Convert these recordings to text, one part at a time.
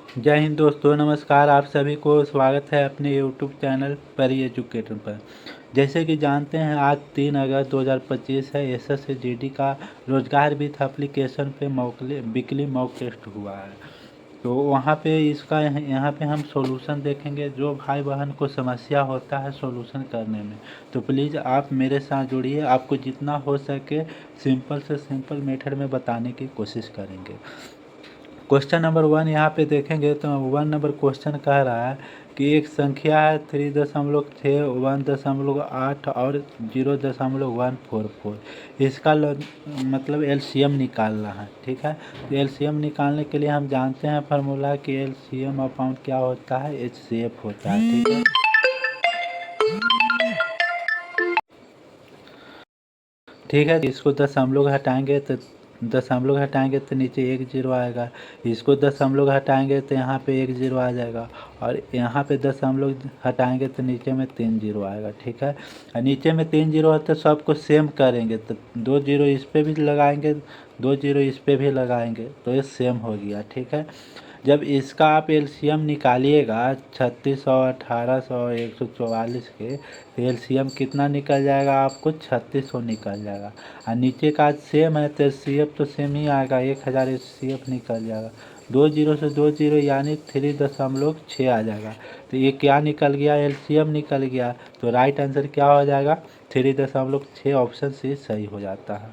जय हिंद दोस्तों, नमस्कार। आप सभी को स्वागत है अपने यूट्यूब चैनल परी एजुकेटर पर। जैसे कि जानते हैं, आज 3 अगस्त 2025 है। एसएससीजीडी का रोजगार विथ एप्लीकेशन पे वीकली मॉक टेस्ट हुआ है। तो वहाँ पे इसका यहाँ पे हम सॉल्यूशन देखेंगे। जो भाई बहन को समस्या होता है सॉल्यूशन करने में, तो प्लीज़ आप मेरे साथ जुड़िए। आपको जितना हो सके सिंपल से सिंपल मेथड में बताने की कोशिश करेंगे। क्वेश्चन नंबर 1 यहाँ पे देखेंगे तो 1 नंबर क्वेश्चन कह रहा है कि एक संख्या है 3.6, 1.8 और 0.144। इसका मतलब एलसीएम निकालना है। ठीक है, तो एलसीएम निकालने के लिए हम जानते हैं फार्मूला कि एलसीएम अपॉन क्या होता है, एचसीएफ होता है। ठीक है, ठीक है। इसको 10 हम लोग हटाएंगे तो 10 हम लोग हटाएंगे तो नीचे 1 जीरो आएगा। इसको 10 हम लोग हटाएंगे तो यहाँ पे 1 जीरो आ जाएगा। और यहाँ पे 10 हम लोग हटाएंगे तो नीचे में 3 जीरो आएगा। ठीक है, और नीचे में 3 जीरो है तो सबको सेम करेंगे तो 2 जीरो इस पर भी लगाएंगे, 2 जीरो इस पर भी लगाएंगे तो ये सेम हो गया। ठीक है, जब इसका आप एलसीएम निकालिएगा 3600, 1800, 144 के, तो एलसीएम कितना निकल जाएगा आपको, 3600 निकल जाएगा। और नीचे का सेम है तो एचसीएफ तो सेम ही आएगा, 1000 एचसीएफ निकल जाएगा। 2 जीरो से 2 जीरो यानी 3.6 आ जाएगा। तो ये क्या निकल गया, एलसीएम निकल गया। तो राइट आंसर क्या हो जाएगा, 3.6। ऑप्शन सी सही हो जाता है।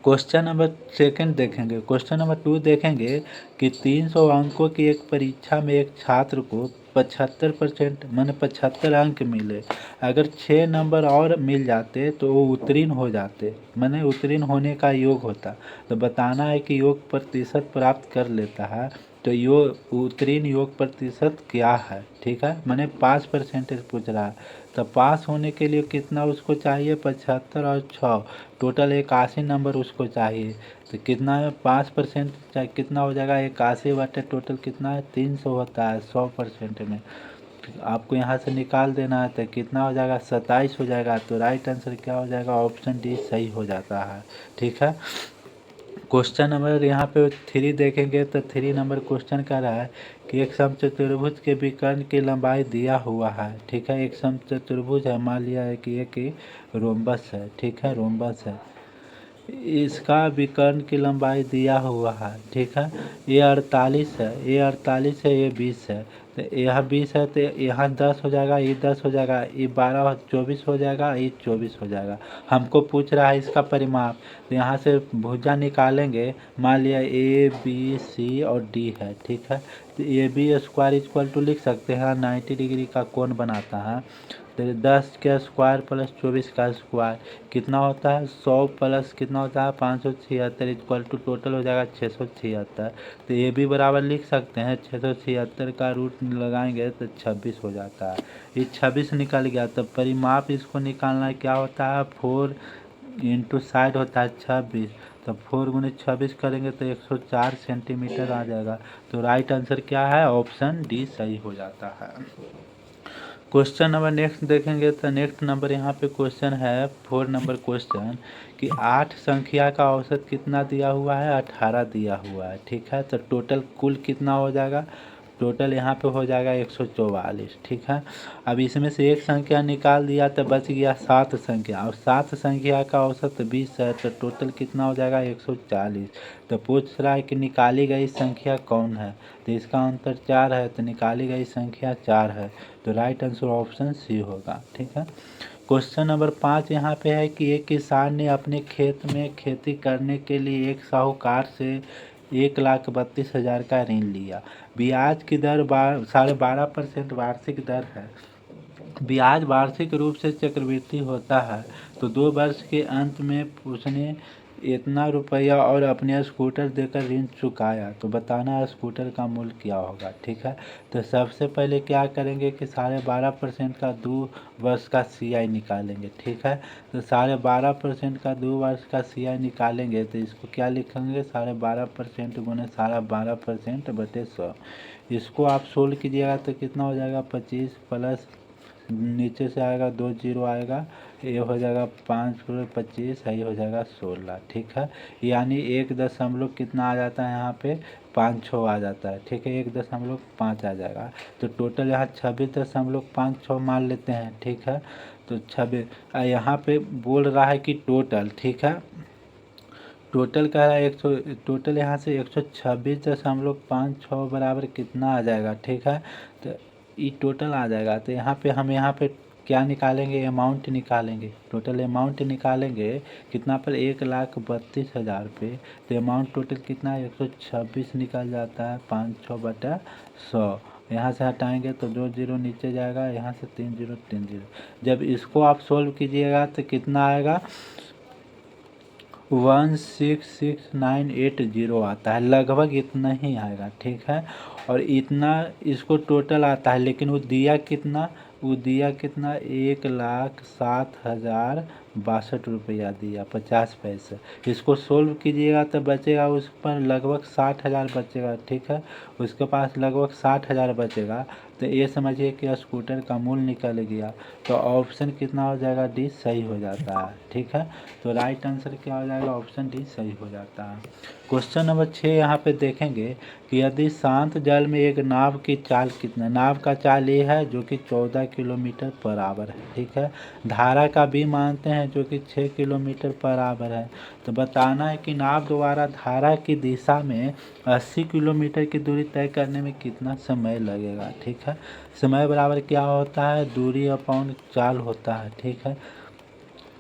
क्वेश्चन नंबर सेकंड देखेंगे। क्वेश्चन नंबर 2 देखेंगे कि 300 अंकों की एक परीक्षा में एक छात्र को 75% माने 75 अंक मिले। अगर 6 नंबर और मिल जाते तो वो उत्तीर्ण हो जाते, माने उत्तीर्ण होने का योग होता। तो बताना है कि योग प्रतिशत प्राप्त कर लेता है तो योग उत्तीर्ण योग प्रतिशत क्या है। ठीक है, माने पास परसेंटेज पूछ रहा है। तो पास होने के लिए कितना उसको चाहिए, 75 और 6, टोटल 81 नंबर उसको चाहिए। तो कितना है, 5% चाहिए, कितना हो जाएगा 81 बटे टोटल कितना है 300 होता है 100% में। आपको यहाँ से निकाल देना है तो कितना हो जाएगा 27 हो जाएगा। तो राइट आंसर क्या हो जाएगा, ऑप्शन डी सही हो जाता है। ठीक है, क्वेश्चन नंबर यहाँ पे 3 देखेंगे तो 3 नंबर क्वेश्चन कर रहा है कि एक समचतुर्भुज के विकर्ण की लंबाई दिया हुआ है। ठीक है, एक समचतुर्भुज है, मान लिया है कि एक रोम्बस है। ठीक है, रोम्बस है, इसका विकर्ण की लंबाई दिया हुआ है। ठीक है, ये 48 है, ये 48 है, ये 20 है। तो यह 20 है तो यहाँ 10 हो जाएगा, ये 10 हो जाएगा, ये 12 24 हो जाएगा, ये 24 हो जाएगा। हमको पूछ रहा है इसका परिमाप। तो यहाँ से भुजा निकालेंगे, मान लिया ए बी सी और डी है। ठीक है, तो a b square equal to लिख सकते हैं 90 डिग्री का कोण बनाता है। तो 10 का स्क्वायर प्लस 24 का स्क्वायर कितना होता है, 100 प्लस कितना होता है 576 इक्वल टू टोटल हो जाएगा 676। तो ये भी बराबर लिख सकते हैं, 676 का रूट लगाएंगे तो 26 हो जाता है। ये 26 निकल गया। तब परिमाप इसको निकालना क्या होता है, 4 इंटू साइड होता है 26। तो 4 गुने 26 करेंगे तो 104 सेंटीमीटर आ जाएगा। तो राइट आंसर क्या है, ऑप्शन डी सही हो जाता है। क्वेश्चन नंबर नेक्स्ट देखेंगे तो नेक्स्ट नंबर यहाँ पे क्वेश्चन है 4 नंबर क्वेश्चन कि 8 संख्या का औसत कितना दिया हुआ है, 18 दिया हुआ है। ठीक है, तो टोटल कुल कितना हो जाएगा, टोटल यहाँ पे हो जाएगा 144। ठीक है, अब इसमें से एक संख्या निकाल दिया तो बच गया 7 संख्या, और 7 संख्या का औसत 20 है तो टोटल कितना हो जाएगा 140। तो पूछ रहा है कि निकाली गई संख्या कौन है। तो इसका अंतर 4 है तो निकाली गई संख्या 4 है। तो राइट आंसर ऑप्शन सी होगा। ठीक है, क्वेश्चन नंबर 5 यहाँ पे है कि एक किसान ने अपने खेत में खेती करने के लिए एक साहूकार से 1,32,000 का ऋण लिया। ब्याज की दर 12.5% वार्षिक दर है। ब्याज वार्षिक रूप से चक्रवृद्धि होता है। तो 2 वर्ष के अंत में उसने इतना रुपया और अपने स्कूटर देकर ऋण चुकाया। तो बताना है स्कूटर का मूल्य क्या होगा। ठीक है, तो सबसे पहले क्या करेंगे कि 12.5% का 2 वर्ष का सीआई निकालेंगे। ठीक है, तो 12.5% का 2 वर्ष का सीआई निकालेंगे तो इसको क्या लिखेंगे, 12.5% गुने 12.5% बटे 100। इसको आप सोल्व कीजिएगा तो कितना हो जाएगा, 25 प्लस नीचे से आएगा 2 जीरो आएगा, ये हो जाएगा 5×25, यही हो जाएगा 16। ठीक है, यानी 1 दशमलव कितना आ जाता है यहाँ पे 56 आ जाता है। ठीक है, 1.5 आ जाएगा। तो टोटल यहाँ 26.56 मान लेते हैं। ठीक है, तो 26 यहाँ पे बोल रहा है कि टोटल। ठीक है, टोटल कह रहा है टोटल यहाँ से 126.56 बराबर कितना आ जाएगा। ठीक है, तो ये टोटल आ जाएगा। तो यहाँ पे क्या निकालेंगे, अमाउंट निकालेंगे, टोटल अमाउंट निकालेंगे कितना पर 1,32,000 पे। तो अमाउंट टोटल कितना है 126 निकल जाता है 500/100। यहाँ से हटाएंगे तो 2 जीरो नीचे जाएगा, यहाँ से 3 जीरो 3 जीरो। जब इसको आप सोल्व कीजिएगा तो कितना आएगा 166,980 आता है, लगभग इतना ही आएगा। ठीक है, और इतना इसको टोटल आता है, लेकिन वो दिया कितना 1,07,062 रुपया दिया 50 पैसे। इसको सोल्व कीजिएगा तो बचेगा उस पर लगभग 60,000 बचेगा। ठीक है, उसके पास लगभग 60,000 बचेगा। तो ये समझिए कि स्कूटर का मूल्य निकल गया। तो ऑप्शन कितना हो जाएगा, डी सही हो जाता है। ठीक है, तो राइट आंसर क्या हो जाएगा, ऑप्शन डी सही हो जाता है। क्वेश्चन नंबर 6 यहाँ पे देखेंगे कि यदि शांत जल में एक नाव की चाल कितना, नाव का चाल ये है जो कि 14 किलोमीटर पर आवर है। ठीक है, धारा का भी मानते हैं जो कि 6 किलोमीटर पर आवर है। तो बताना है कि नाव द्वारा धारा की दिशा में 80 किलोमीटर की दूरी तय करने में कितना समय लगेगा। ठीक है, समय बराबर क्या होता है, दूरी अपॉन चाल होता है। ठीक है,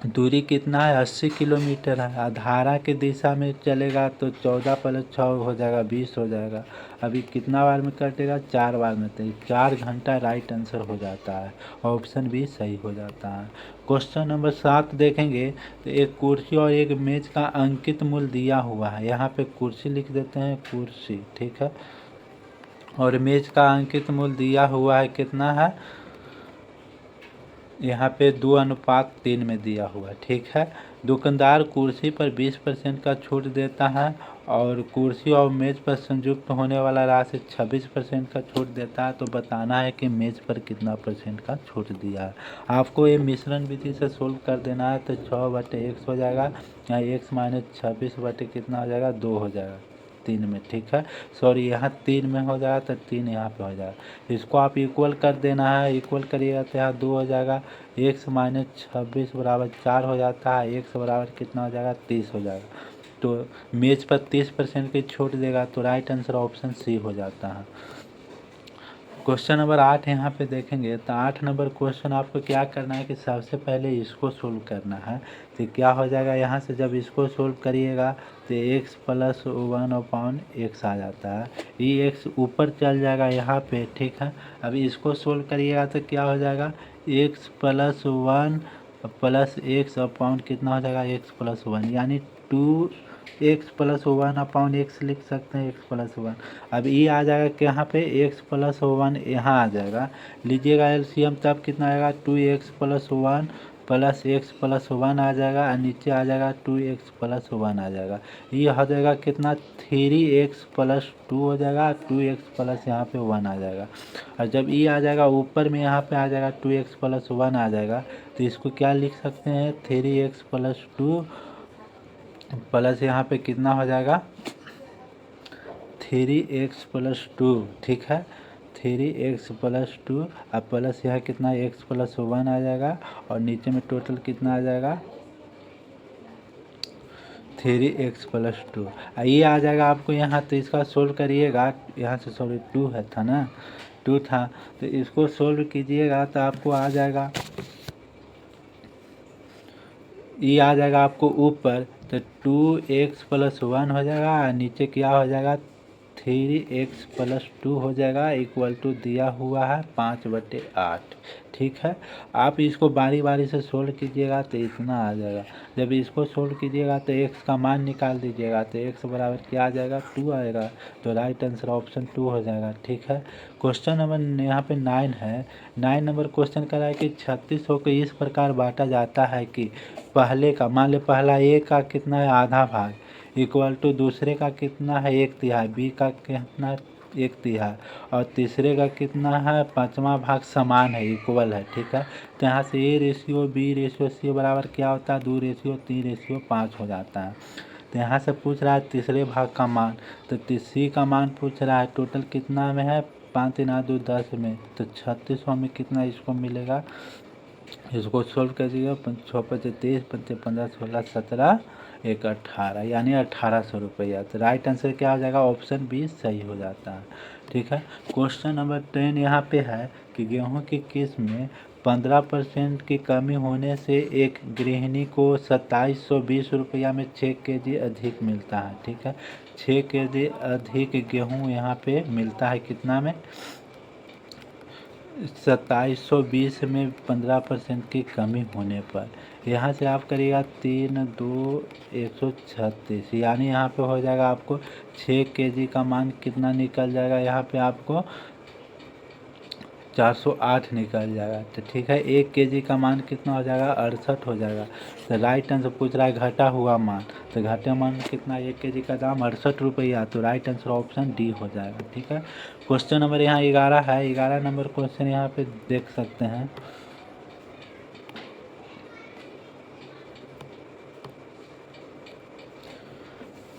दूरी कितना है 80 किलोमीटर है। धारा की दिशा में चलेगा तो 14 + 6 हो जाएगा 20 हो जाएगा। अभी कितना बार में कटेगा, 4 बार में। तो 4 घंटा राइट आंसर हो जाता है, ऑप्शन भी सही हो जाता है। क्वेश्चन नंबर 7 देखेंगे तो एक कुर्सी और एक मेज का अंकित मूल्य दिया हुआ है। यहाँ पे कुर्सी लिख देते हैं, कुर्सी। ठीक है, और मेज का अंकित मूल्य दिया हुआ है कितना है, यहाँ पे 2:3 में दिया हुआ है। ठीक है, दुकानदार कुर्सी पर 20% का छूट देता है और कुर्सी और मेज पर संयुक्त होने वाला राशि 26% का छूट देता है। तो बताना है कि मेज पर कितना % का छूट दिया है। आपको ये मिश्रण विधि से सोल्व कर देना है। तो 6/x हो जाएगा, यहाँ x - 26 कितना हो जाएगा 2 हो जाएगा 3 में। ठीक है, सॉरी यहाँ 3 में हो जाएगा तो 3 यहाँ पे हो जाएगा। इसको आप इक्वल कर देना है, इक्वल करिएगा तो यहाँ 2 हो जाएगा, x - 26 बराबर 4 हो जाता है, x बराबर कितना हो जाएगा 30 हो जाएगा। तो मेज पर 30% की छूट देगा। तो राइट आंसर ऑप्शन सी हो जाता है। क्वेश्चन नंबर 8 यहाँ पे देखेंगे तो 8 नंबर क्वेश्चन आपको क्या करना है कि सबसे पहले इसको सोल्व करना है। तो क्या हो जाएगा, यहाँ से जब इसको सोल्व करिएगा तो x + 1/x आ जाता है, ये x ऊपर चल जाएगा यहाँ पे। ठीक है, अभी इसको सोल्व करिएगा तो क्या हो जाएगा x + 1 + x कितना हो जाएगा x + 1, यानी 2x + 1/x लिख सकते हैं, x + 1। अब ये आ जाएगा कि यहाँ पे x + 1 यहाँ आ जाएगा, लीजिएगा एलसीएम, तब कितना आएगा 2x + 1 + x + 1 आ जाएगा, और नीचे आ जाएगा 2x + 1 आ जाएगा। ये हो जाएगा कितना 3x + 2 हो जाएगा, 2x + यहाँ पे 1 आ जाएगा। और जब ये आ जाएगा ऊपर में यहाँ पे आ जाएगा 2x + 1 आ जाएगा, तो इसको क्या लिख सकते हैं 3x + 2 प्लस यहाँ पे कितना हो जाएगा 3x + 2। ठीक है, 3x + 2 अब प्लस यहाँ कितना x + 1 आ जाएगा, और नीचे में टोटल कितना आ जाएगा 3x + 2। ये आ जाएगा आपको यहाँ। तो इसका सोल्व करिएगा, यहाँ से सॉरी 2 है था ना, 2 था, तो इसको सोल्व कीजिएगा तो आपको आ जाएगा, ये आ जाएगा आपको ऊपर। तो 2x + 1 हो जाएगा, नीचे क्या हो जाएगा 3x + 2 हो जाएगा, इक्वल टू दिया हुआ है 5/8। ठीक है, आप इसको बारी बारी से सोल्व कीजिएगा तो इतना आ जाएगा। जब इसको सोल्व कीजिएगा तो x का मान निकाल दीजिएगा, तो x बराबर क्या आ जाएगा 2 आएगा। तो राइट आंसर ऑप्शन 2 हो जाएगा। ठीक है, क्वेश्चन नंबर यहाँ पे 9 है। 9 नंबर क्वेश्चन कर रहा है कि 3600 को इस प्रकार बांटा जाता है कि पहले का, मान लो पहला ए का कितना है आधा भाग, इक्वल टू दूसरे का कितना है 1/3, बी का कितना 1/3 और तीसरे का कितना है 5वां भाग समान है, इक्वल है। ठीक है, तो यहाँ से A/B/C बराबर क्या होता है 2/3/5 हो जाता है। तो यहाँ से पूछ रहा है तीसरे भाग का मान, तो C का मान पूछ रहा है। टोटल कितना में है 5 3 8 2 10 में, तो 3600 में कितना इसको मिलेगा। इसको सोल्व कीजिएगा 6 5 23 5 15 16 17 1 18 यानी 1800 रुपया। तो राइट आंसर क्या हो जाएगा, ऑप्शन बी सही हो जाता है। ठीक है, क्वेश्चन नंबर 10 यहाँ पे है कि गेहूं की किस्म में 15% की कमी होने से एक गृहिणी को 2720 रुपया में 6 केजी अधिक मिलता है। ठीक है, 6 केजी अधिक गेहूं यहाँ पे मिलता है कितना में 2720 में 15% की कमी होने पर। यहाँ से आप करिएगा 3 2 136 यानी यहाँ पे हो जाएगा आपको 6 केजी का मान कितना निकल जाएगा, यहाँ पे आपको 408 निकल जाएगा। तो ठीक है, 1 केजी का मान कितना हो जाएगा 68 हो जाएगा। तो राइट आंसर पूछ रहा है घटा हुआ मान, तो घटे मान कितना 1 केजी का दाम 68 रुपया। तो राइट आंसर ऑप्शन डी हो जाएगा। ठीक है, क्वेश्चन नंबर यहाँ 11 है। 11 नंबर क्वेश्चन यहाँ पे देख सकते हैं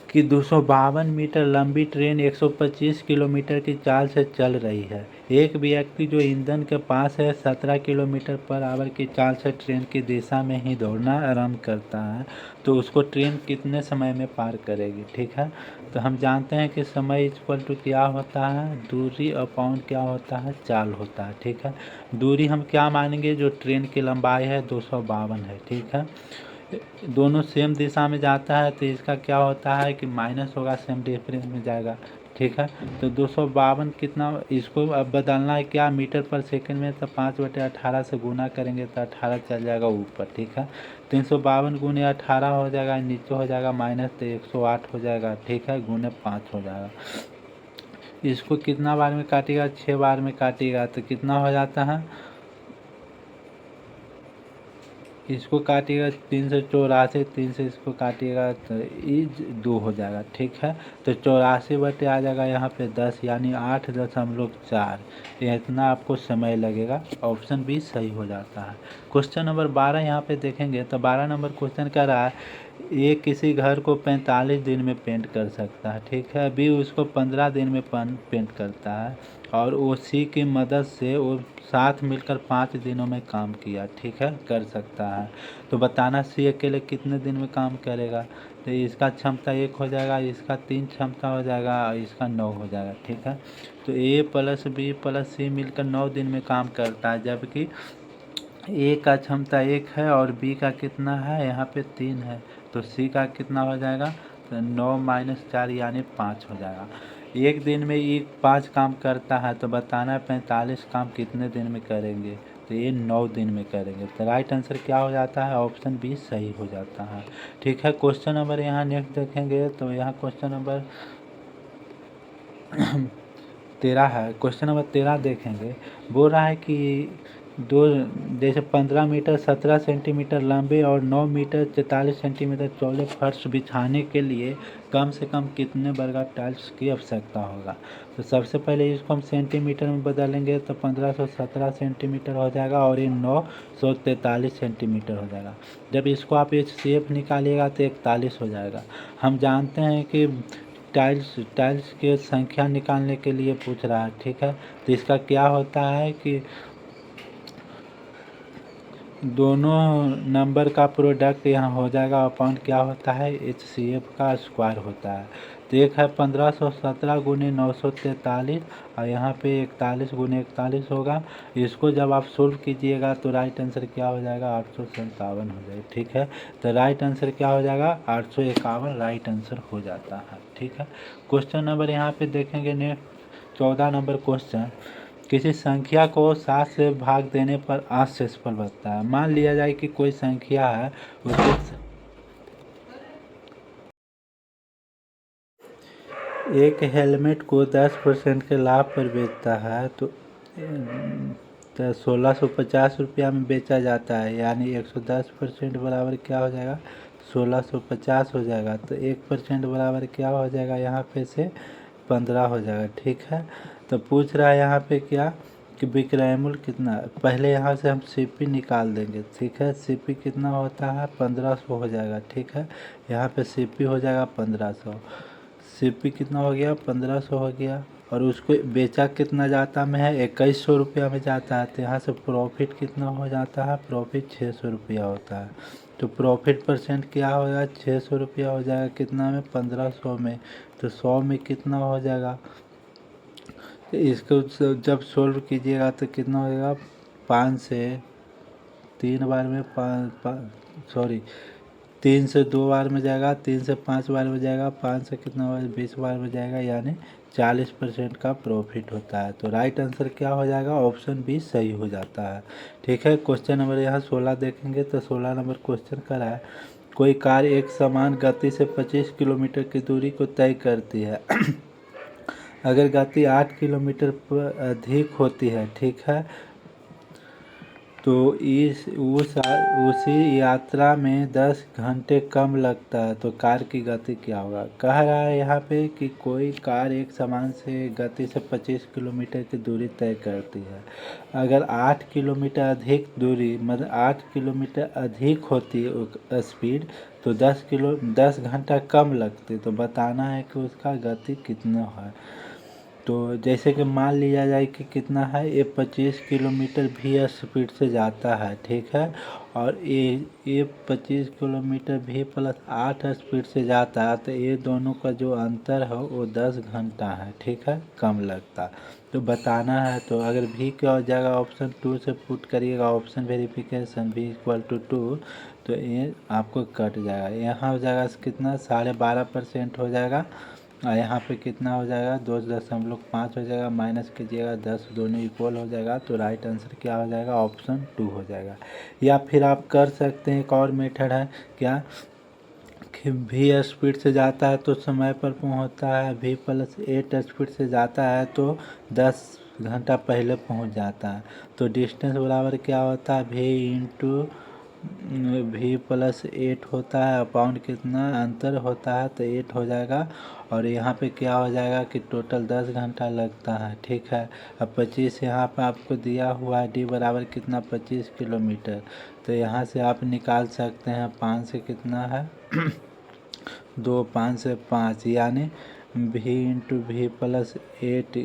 कि 252 मीटर लंबी ट्रेन 125 किलोमीटर की चाल से चल रही है। एक व्यक्ति जो ईंधन के पास है 17 किलोमीटर पर आवर की चाल से ट्रेन की दिशा में ही दौड़ना आरंभ करता है, तो उसको ट्रेन कितने समय में पार करेगी। ठीक है, तो हम जानते हैं कि समय इक्वल टू क्या होता है, दूरी अपॉन क्या होता है, चाल होता है। ठीक है, दूरी हम क्या मानेंगे, जो ट्रेन की लंबाई है 252 है। ठीक है, दोनों सेम दिशा में जाता है तो इसका क्या होता है कि माइनस होगा, सेम डिफरेंस में जाएगा। ठीक है, तो 252 कितना, इसको अब बदलना है क्या मीटर पर सेकंड में, तो 5/18 से गुना करेंगे तो 18 चल जाएगा ऊपर। ठीक है, 352 गुने 18 हो जाएगा, नीचे हो जाएगा माइनस, तो 108 हो जाएगा। ठीक है, गुने 5 हो जाएगा। इसको कितना बार में काटेगा, 6 बार में काटेगा, तो कितना हो जाता है, इसको काटिएगा 384, 3 से इसको काटिएगा तो इज 2 हो जाएगा। ठीक है, तो 84 आ जाएगा यहाँ पे 10 यानी 8.4, ये इतना आपको समय लगेगा। ऑप्शन बी सही हो जाता है। क्वेश्चन नंबर 12 यहाँ पे देखेंगे तो 12 नंबर क्वेश्चन कह रहा है ए किसी घर को 45 दिन में पेंट कर सकता है। ठीक है, बी उसको 15 दिन में पेंट करता है और ओ सी की मदद से वो साथ मिलकर 5 दिनों में काम किया। ठीक है, कर सकता है, तो बताना सी अकेले कितने दिन में काम करेगा। तो इसका क्षमता 1 हो जाएगा, इसका 3 क्षमता हो जाएगा और इसका 9 हो जाएगा। ठीक है, तो ए प्लस बी प्लस सी मिलकर 9 दिन में काम करता है, जबकि ए का क्षमता 1 है और बी का कितना है यहाँ पे 3 है, तो सी का कितना हो जाएगा, तो 9 - 4 यानी 5 हो जाएगा। एक दिन में ये 5 काम करता है, तो बताना है 45 काम कितने दिन में करेंगे, तो ये 9 दिन में करेंगे। तो राइट आंसर क्या हो जाता है, ऑप्शन बी सही हो जाता है। ठीक है, क्वेश्चन नंबर यहाँ नेक्स्ट देखेंगे तो यहाँ क्वेश्चन नंबर 13 है। क्वेश्चन नंबर 13 देखेंगे, बोल रहा है कि दो जैसे 15 मीटर 17 सेंटीमीटर लंबे और 9 मीटर 44 सेंटीमीटर चौड़े फर्श बिछाने के लिए कम से कम कितने वर्ग टाइल्स की आवश्यकता होगा। तो सबसे पहले इसको हम सेंटीमीटर में बदलेंगे तो 1517 सेंटीमीटर हो जाएगा और ये 943 सेंटीमीटर हो जाएगा। जब इसको आप HCF निकालिएगा तो 41 हो जाएगा। हम जानते हैं कि टाइल्स के संख्या निकालने के लिए पूछ रहा है। ठीक है, तो इसका क्या होता है कि दोनों नंबर का प्रोडक्ट यहाँ हो जाएगा अपॉन क्या होता है HCF का स्क्वायर होता है। तो एक है 1517 गुने 943 और यहाँ पे 41 गुने 41 होगा। इसको जब आप सोल्व कीजिएगा तो राइट आंसर क्या हो जाएगा 857 हो जाएगा। ठीक है, तो राइट आंसर क्या हो जाएगा 851 राइट आंसर हो जाता है। ठीक है, क्वेश्चन नंबर यहाँ पे देखेंगे नेक्स्ट 14 नंबर क्वेश्चन, किसी संख्या को 7 से भाग देने पर 8 शेषफल बनता है। मान लिया जाए कि कोई संख्या है उसको एक हेलमेट को 10% के लाभ पर बेचता है तो 1650 रुपया में बेचा जाता है, यानी 110% बराबर क्या हो जाएगा 1650 हो जाएगा। तो 1% बराबर क्या हो जाएगा यहाँ पे से 15 हो जाएगा। ठीक है, तो पूछ रहा है यहाँ पे क्या कि विक्रय मूल्य कितना। पहले यहाँ से हम सीपी निकाल देंगे। ठीक है, सीपी कितना होता है 1500 हो जाएगा। ठीक है, यहाँ पे सीपी हो जाएगा 1500। सीपी कितना हो गया 1500 हो गया, और उसको बेचा कितना जाता में है 2100 रुपया में जाता है। तो यहाँ से प्रॉफिट कितना हो जाता है, प्रॉफिट 600 रुपया होता है। तो प्रॉफिट परसेंट क्या होगा 600 रुपया हो जाएगा कितना में 1500 में। तो 100 में कितना हो जाएगा, तो इसको जब सोल्व कीजिएगा तो कितना हो जाएगा 5 से 3 बार में सॉरी 3 से 2 बार में जाएगा, 3 से 5 बार में जाएगा, 5 से कितना बार 20 बार में जाएगा, यानी 40% का प्रॉफिट होता है। तो राइट आंसर क्या हो जाएगा, ऑप्शन बी सही हो जाता है। ठीक है, क्वेश्चन नंबर यहाँ 16 देखेंगे तो 16 नंबर क्वेश्चन कर रहा है कोई कार एक समान गति से 25 किलोमीटर की दूरी को तय करती है अगर गति 8 किलोमीटर पर अधिक होती है। ठीक है, तो उसी यात्रा में 10 घंटे कम लगता है तो कार की गति क्या होगा। कह रहा है यहाँ पे कि कोई कार एक समान से गति से 25 किलोमीटर की दूरी तय करती है। अगर 8 किलोमीटर अधिक दूरी मतलब 8 किलोमीटर अधिक होती है स्पीड तो 10 घंटा कम लगती, तो बताना है कि उसका गति कितना है। तो जैसे कि मान लिया जाए कि कितना है ये 25 किलोमीटर भी स्पीड से जाता है। ठीक है, और ये 25 किलोमीटर भी प्लस 8 स्पीड से जाता है, तो ये दोनों का जो अंतर है वो 10 घंटा है। ठीक है, कम लगता है, तो बताना है। तो अगर भी क्या हो जाएगा ऑप्शन 2 से पुट करिएगा, ऑप्शन वेरिफिकेशन भी इक्वल टू 2, तो ये आपको कट जाएगा। यहाँ हो जाएगा कितना 12.5% हो जाएगा, और यहाँ पे कितना हो जाएगा 2.5 हो जाएगा, माइनस कीजिएगा 10, दोनों इक्वल हो जाएगा। तो राइट आंसर क्या हो जाएगा, ऑप्शन 2 हो जाएगा। या फिर आप कर सकते हैं, एक और मेथड है क्या कि भी स्पीड से जाता है तो समय पर पहुंचता है, भी प्लस 8 स्पीड से जाता है तो 10 घंटा पहले पहुंच जाता है। तो डिस्टेंस बराबर क्या होता है भी इंटू भी प्लस 8 होता है, अपॉन कितना अंतर होता है तो 8 हो जाएगा। और यहाँ पे क्या हो जाएगा कि टोटल 10 घंटा लगता है। ठीक है, अब 25 यहाँ पे आपको दिया हुआ है डी बराबर कितना 25 किलोमीटर, तो यहाँ से आप निकाल सकते हैं 5 से कितना है 2, 5 से 5 यानी भी इंटू भी प्लस 8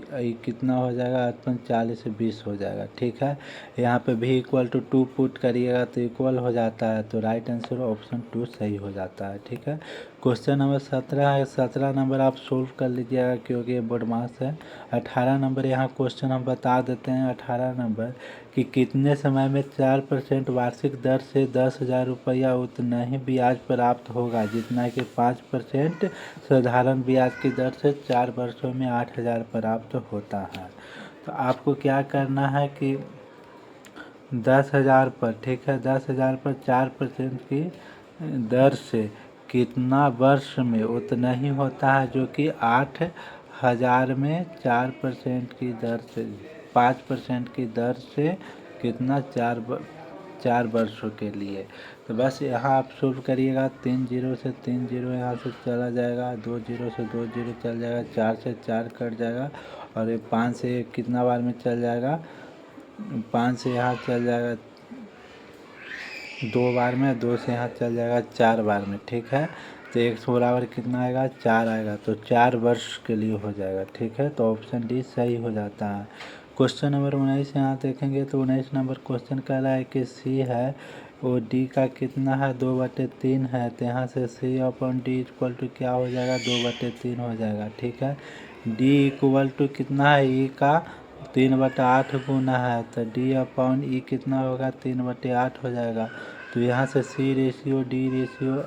कितना हो जाएगा 40 से 20 हो जाएगा। ठीक है, यहाँ पे भी इक्वल टू 2 पुट करिएगा तो इक्वल हो जाता है। तो राइट आंसर ऑप्शन 2 सही हो जाता है। ठीक है, क्वेश्चन नंबर 17 है, 17 नंबर आप सोल्व कर लीजिएगा क्योंकि ये बोर्ड मार्क्स है। 18 नंबर यहाँ क्वेश्चन हम बता देते हैं। 18 नंबर कि कितने समय में 4% वार्षिक दर से 10,000 रुपया उतना ही ब्याज प्राप्त होगा जितना कि 5% साधारण ब्याज की दर से 4 वर्षों में 8,000 प्राप्त होता है। तो आपको क्या करना है कि 10,000 पर, ठीक है, 10,000 पर 4% की दर से कितना वर्ष में उतना ही होता है जो कि 8,000 में 4% की दर से 5% की दर से कितना 4 वर्षों के लिए। तो बस यहाँ आप सोल्व करिएगा। 3 जीरो से 3 जीरो यहाँ से चला जाएगा, 2 जीरो से 2 जीरो चल जाएगा, 4 से 4 कट जाएगा, और ये 5 से कितना बार में चल जाएगा 5 से यहाँ चल जाएगा 2 बार में, 2 से यहाँ चल जाएगा 4 बार में। ठीक है, तो 100 बराबर कितना आएगा 4 आएगा, तो 4 वर्ष के लिए हो जाएगा। ठीक है, तो ऑप्शन डी सही हो जाता है। क्वेश्चन नंबर 19 यहाँ देखेंगे तो 19 नंबर क्वेश्चन कह रहा है कि सी है वो डी का कितना है 2/3 है, तो यहाँ से सी अपॉन डी इक्वल टू क्या हो जाएगा 2/3 हो जाएगा। ठीक है, डी इक्वल टू कितना है ई का 3/8 गुना है, तो डी अपॉन ई कितना होगा 3/8 हो जाएगा। तो यहाँ से C ratio D ratio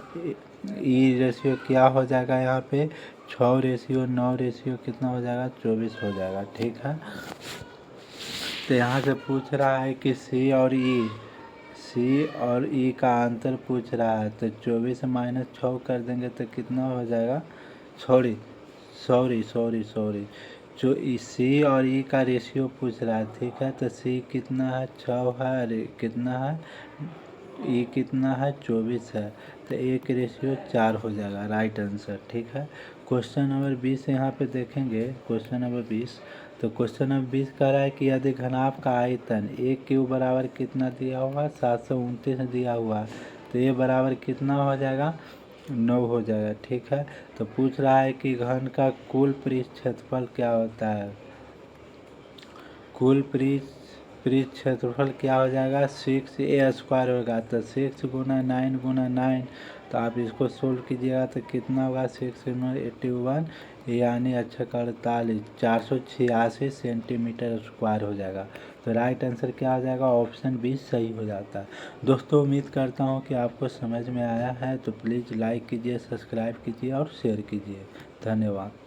E ratio क्या हो जाएगा यहाँ पे 6 रेशियो 9 रेशियो कितना हो जाएगा 24 हो जाएगा। ठीक है, तो यहाँ से पूछ रहा है कि सी और ई का अंतर पूछ रहा है, तो 24 माइनस 6 कर देंगे तो कितना हो जाएगा सॉरी जो सी और ई का रेशियो पूछ रहा है। ठीक है, तो सी कितना है 6 है, अरे कितना है ई कितना है 24 है, तो 1 रेशियो 4 हो जाएगा राइट आंसर। ठीक है, क्वेश्चन नंबर 20 यहाँ पे देखेंगे। क्वेश्चन नंबर 20, तो क्वेश्चन नंबर 20 कह रहा है कि यदि घनाभ का आयतन a क्यूब बराबर कितना दिया हुआ, 729 दिया हुआ, तो ये बराबर कितना हो जाएगा, 9 हो जाएगा। ठीक है, तो पूछ रहा है कि घन का कुल पृष्ठ क्षेत्रफल क्या होता है। कुल पृष्ठ क्षेत्रफल क्या हो जाएगा, 6a² होगा। तो 6 गुना 9 गुना 9, तो आप इसको सोल्व कीजिएगा तो कितना होगा, 6×81 यानी 48, 486 सेंटीमीटर स्क्वायर हो जाएगा। तो राइट आंसर क्या हो जाएगा, ऑप्शन बी सही हो जाता है। दोस्तों उम्मीद करता हूँ कि आपको समझ में आया है, तो प्लीज़ लाइक कीजिए, सब्सक्राइब कीजिए और शेयर कीजिए। धन्यवाद।